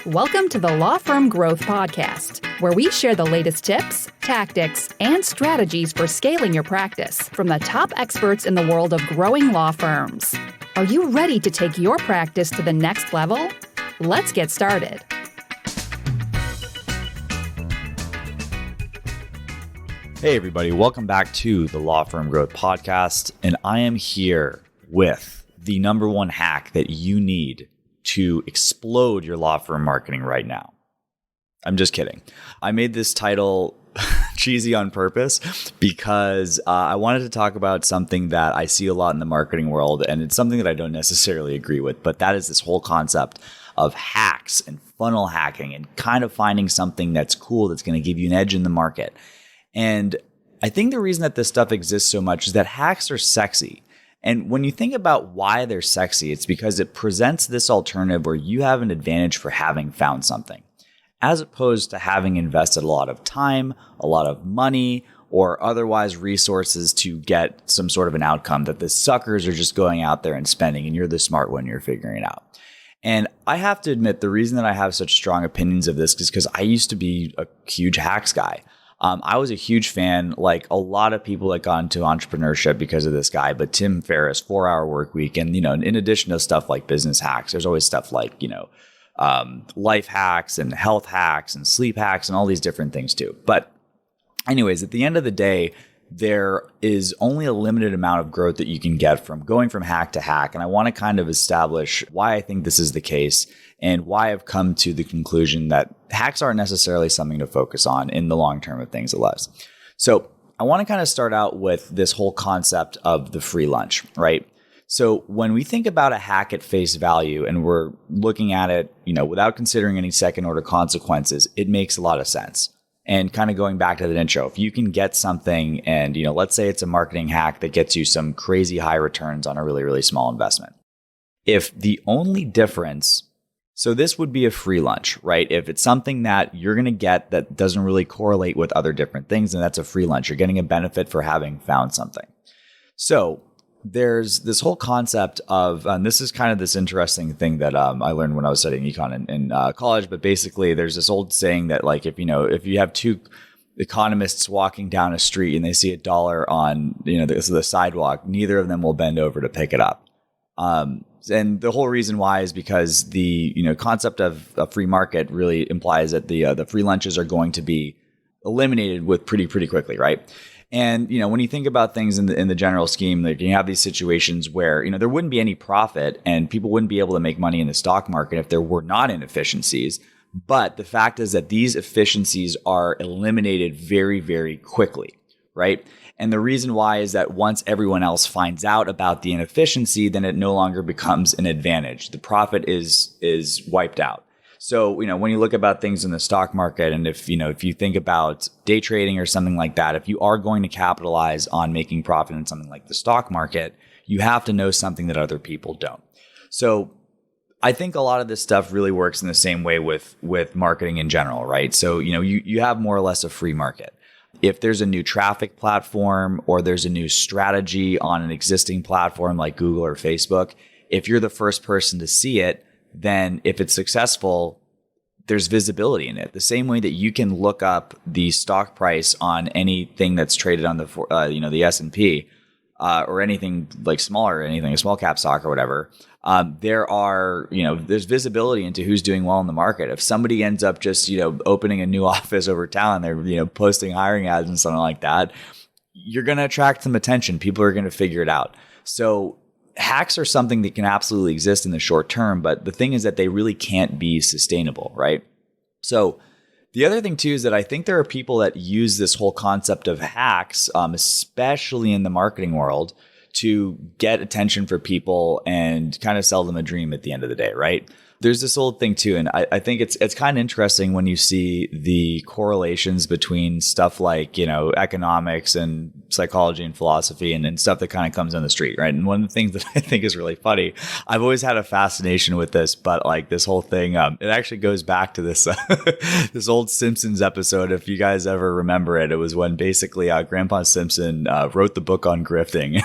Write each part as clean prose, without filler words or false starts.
Welcome to the Law Firm Growth Podcast, where we share the latest tips, tactics, and strategies for scaling your practice from the top experts in the world of growing law firms. Are you ready to take your practice to the next level? Let's get started. Hey everybody, welcome back to the Law Firm Growth Podcast, and I am here with the number one hack that you need to explode your law firm marketing right now. I'm just kidding. I made this title cheesy on purpose because I wanted to talk about something that I see a lot in the marketing world, and it's something that I don't necessarily agree with, but that is this whole concept of hacks and funnel hacking and kind of finding something that's cool that's going to give you an edge in the market. And I think the reason that this stuff exists so much is that hacks are sexy. And when you think about why they're sexy, it's because it presents this alternative where you have an advantage for having found something, as opposed to having invested a lot of time, a lot of money, or otherwise resources to get some sort of an outcome that the suckers are just going out there and spending, and you're the smart one, you're figuring it out. And I have to admit, the reason that I have such strong opinions of this is because I used to be a huge hacks guy. I was a huge fan, like a lot of people that got into entrepreneurship because of this guy, but Tim Ferriss, 4-Hour Workweek. And, in addition to stuff like business hacks, there's always stuff like, life hacks and health hacks and sleep hacks and all these different things too. But anyways, at the end of the day, there is only a limited amount of growth that you can get from going from hack to hack. And I want to kind of establish why I think this is the case and why I've come to the conclusion that hacks aren't necessarily something to focus on in the long term of things at least. So I want to kind of start out with this whole concept of the free lunch, right? So when we think about a hack at face value and we're looking at it, without considering any second order consequences, it makes a lot of sense. And kind of going back to the intro, if you can get something and, let's say it's a marketing hack that gets you some crazy high returns on a really, really small investment. If the only difference, so this would be a free lunch, right? If it's something that you're going to get that doesn't really correlate with other different things, then that's a free lunch. You're getting a benefit for having found something. So there's this whole concept of, and this is kind of this interesting thing that I learned when I was studying econ in college, but basically there's this old saying that like, if you have two economists walking down a street and they see $1 on, the sidewalk, neither of them will bend over to pick it up. And the whole reason why is because the, concept of a free market really implies that the free lunches are going to be eliminated with pretty quickly, right? And, when you think about things in the general scheme, like you have these situations where, there wouldn't be any profit and people wouldn't be able to make money in the stock market if there were not inefficiencies. But the fact is that these efficiencies are eliminated very, very quickly, right? And the reason why is that once everyone else finds out about the inefficiency, then it no longer becomes an advantage. The profit is wiped out. So, when you look about things in the stock market, and if you think about day trading or something like that, if you are going to capitalize on making profit in something like the stock market, you have to know something that other people don't. So I think a lot of this stuff really works in the same way with marketing in general, right? So, you have more or less a free market. If there's a new traffic platform or there's a new strategy on an existing platform like Google or Facebook, if you're the first person to see it, then if it's successful, there's visibility in it. The same way that you can look up the stock price on anything that's traded on the S&P or anything like smaller, anything a small cap stock or whatever. There's visibility into who's doing well in the market. If somebody ends up just, opening a new office over town, they're, posting hiring ads and something like that, you're going to attract some attention. People are going to figure it out. So hacks are something that can absolutely exist in the short term, but the thing is that they really can't be sustainable, right? So the other thing too is that I think there are people that use this whole concept of hacks, especially in the marketing world, to get attention for people and kind of sell them a dream at the end of the day, right? There's this old thing too, and I think it's kind of interesting when you see the correlations between stuff like, economics and psychology and philosophy and stuff that kind of comes on the street, right? And one of the things that I think is really funny, I've always had a fascination with this, but like this whole thing, it actually goes back to this this old Simpsons episode. If you guys ever remember it, it was when basically Grandpa Simpson wrote the book on grifting.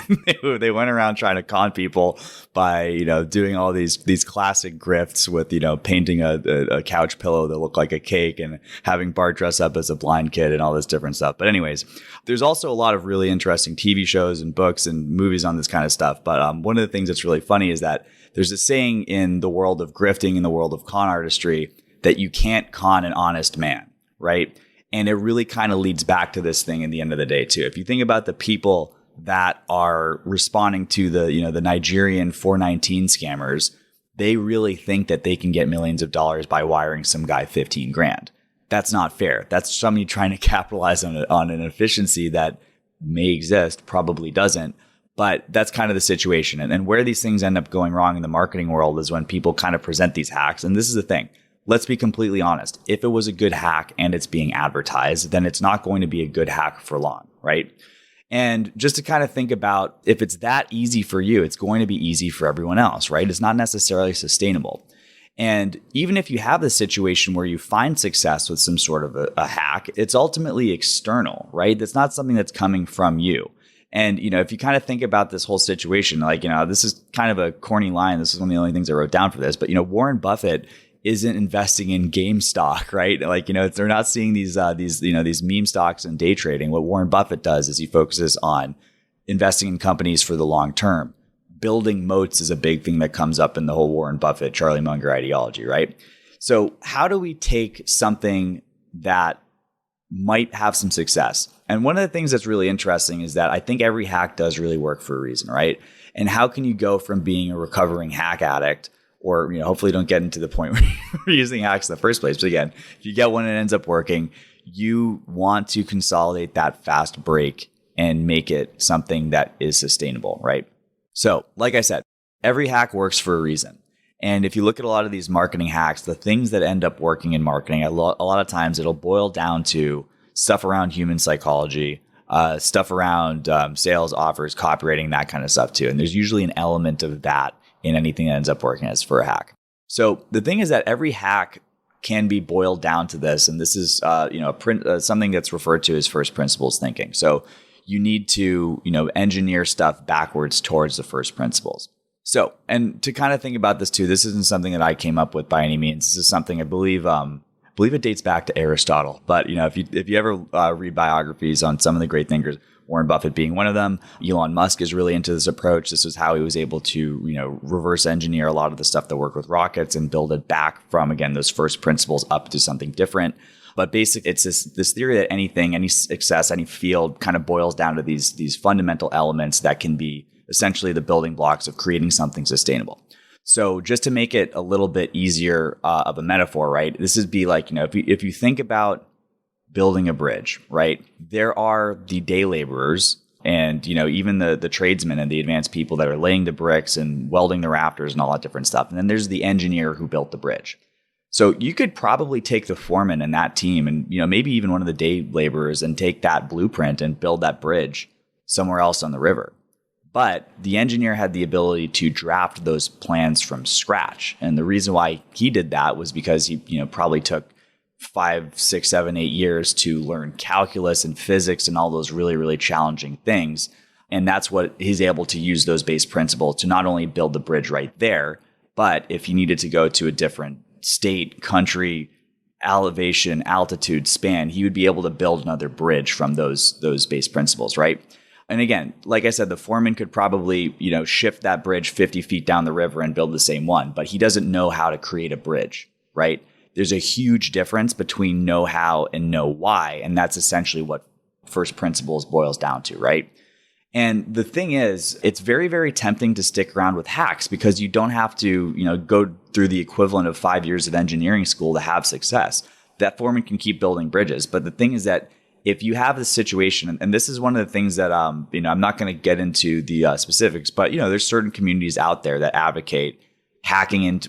They went around trying to con people by, doing all these classic grifts with, painting a couch pillow that looked like a cake and having Bart dress up as a blind kid and all this different stuff. But anyways, there's also a lot of really interesting TV shows and books and movies on this kind of stuff. But one of the things that's really funny is that there's a saying in the world of grifting, in the world of con artistry, that you can't con an honest man, right? And it really kind of leads back to this thing in the end of the day too. If you think about the people that are responding to the Nigerian 419 scammers, they really think that they can get millions of dollars by wiring some guy 15 grand. That's not fair. That's somebody trying to capitalize on an efficiency that may exist, probably doesn't. But that's kind of the situation. And where these things end up going wrong in the marketing world is when people kind of present these hacks. And this is the thing. Let's be completely honest. If it was a good hack and it's being advertised, then it's not going to be a good hack for long, right? And just to kind of think about, if it's that easy for you, it's going to be easy for everyone else, right? It's not necessarily sustainable. And even if you have the situation where you find success with some sort of a hack, it's ultimately external, right? That's not something that's coming from you. And, if you kind of think about this whole situation, like, this is kind of a corny line. This is one of the only things I wrote down for this. But, Warren Buffett isn't investing in game stock, right? Like, they're not seeing these meme stocks and day trading. What Warren Buffett does is he focuses on investing in companies for the long term. Building moats is a big thing that comes up in the whole Warren Buffett, Charlie Munger ideology, right? So how do we take something that might have some success? And one of the things that's really interesting is that I think every hack does really work for a reason, right? And how can you go from being a recovering hack addict, or hopefully don't get into the point where you're using hacks in the first place. But again, if you get one and it ends up working, you want to consolidate that fast break and make it something that is sustainable, right? So like I said, every hack works for a reason. And if you look at a lot of these marketing hacks, the things that end up working in marketing, a lot of times it'll boil down to stuff around human psychology, stuff around sales offers, copywriting, that kind of stuff too. And there's usually an element of that in anything that ends up working as for a hack. So the thing is that every hack can be boiled down to this. And this is something that's referred to as first principles thinking. So you need to engineer stuff backwards towards the first principles. So, and to kind of think about this too, this isn't something that I came up with by any means. This is something I believe it dates back to Aristotle. But if you ever read biographies on some of the great thinkers, Warren Buffett being one of them, Elon Musk is really into this approach. This was how he was able to reverse engineer a lot of the stuff that worked with rockets and build it back from, again, those first principles up to something different. But basically, it's this theory that anything, any success, any field kind of boils down to these fundamental elements that can be essentially the building blocks of creating something sustainable. So just to make it a little bit easier of a metaphor, right? This would be like, if you think about building a bridge, right? There are the day laborers and, even the tradesmen and the advanced people that are laying the bricks and welding the rafters and all that different stuff. And then there's the engineer who built the bridge. So you could probably take the foreman and that team and, maybe even one of the day laborers and take that blueprint and build that bridge somewhere else on the river. But the engineer had the ability to draft those plans from scratch. And the reason why he did that was because he, probably took 5, 6, 7, 8 years to learn calculus and physics and all those really, really challenging things. And that's what he's able to use those base principles to not only build the bridge right there, but if he needed to go to a different state, country, elevation, altitude, span, he would be able to build another bridge from those base principles, right? And again, like I said, the foreman could probably, shift that bridge 50 feet down the river and build the same one, but he doesn't know how to create a bridge, right? There's a huge difference between know how and know why. And that's essentially what first principles boils down to, right? And the thing is, it's very, very tempting to stick around with hacks because you don't have to, go through the equivalent of 5 years of engineering school to have success. That foreman can keep building bridges. But the thing is that if you have this situation, and this is one of the things that, I'm not going to get into the specifics, but, there's certain communities out there that advocate hacking into,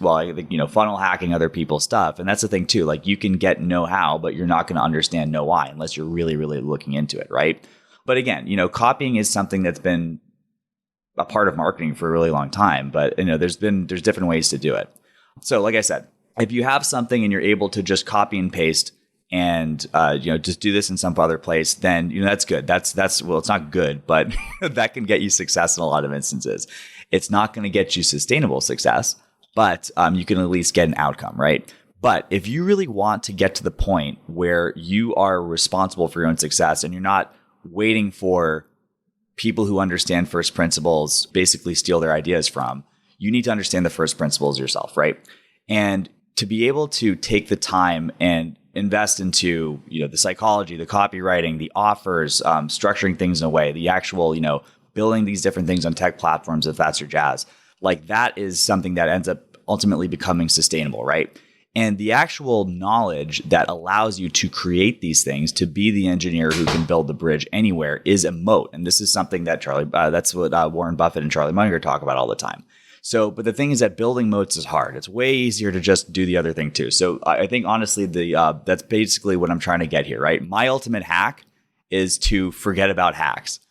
funnel hacking other people's stuff. And that's the thing too. Like you can get know-how, but you're not going to understand know-why unless you're really, really looking into it, right? But again, copying is something that's been a part of marketing for a really long time, but there's different ways to do it. So like I said, if you have something and you're able to just copy and paste and just do this in some other place, then that's good. That's well, it's not good, but that can get you success in a lot of instances. It's not going to get you sustainable success, but you can at least get an outcome, right? But if you really want to get to the point where you are responsible for your own success and you're not waiting for people who understand first principles basically steal their ideas from, you need to understand the first principles yourself, right? And to be able to take the time and invest into, the psychology, the copywriting, the offers, structuring things in a way, the actual, building these different things on tech platforms, if that's your jazz, like that is something that ends up ultimately becoming sustainable, right? And the actual knowledge that allows you to create these things, to be the engineer who can build the bridge anywhere, is a moat. And this is something that that's what Warren Buffett and Charlie Munger talk about all the time. So, but the thing is that building moats is hard. It's way easier to just do the other thing too. So I think honestly, that's basically what I'm trying to get here, right? My ultimate hack is to forget about hacks.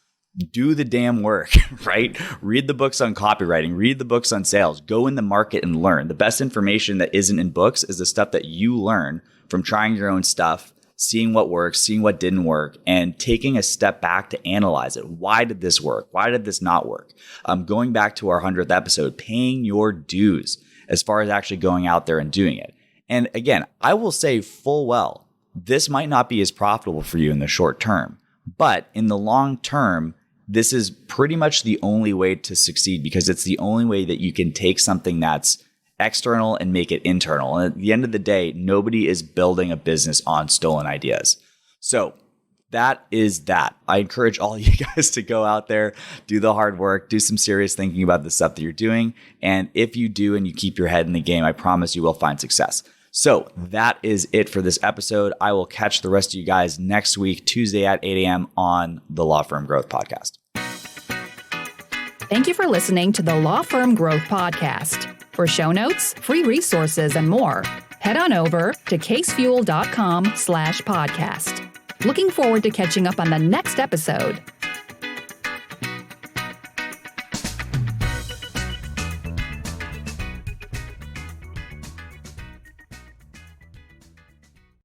Do the damn work, right? Read the books on copywriting, read the books on sales, go in the market and learn. The best information that isn't in books is the stuff that you learn from trying your own stuff, seeing what works, seeing what didn't work, and taking a step back to analyze it. Why did this work? Why did this not work? Going back to our 100th episode, paying your dues as far as actually going out there and doing it. And again, I will say full well, this might not be as profitable for you in the short term, but in the long term, this is pretty much the only way to succeed because it's the only way that you can take something that's external and make it internal. And at the end of the day, nobody is building a business on stolen ideas. So that is that. I encourage all you guys to go out there, do the hard work, do some serious thinking about the stuff that you're doing. And if you do and you keep your head in the game, I promise you will find success. So that is it for this episode. I will catch the rest of you guys next week, Tuesday at 8 a.m. on the Law Firm Growth Podcast. Thank you for listening to the Law Firm Growth Podcast. For show notes, free resources, and more, head on over to casefuel.com/podcast. Looking forward to catching up on the next episode.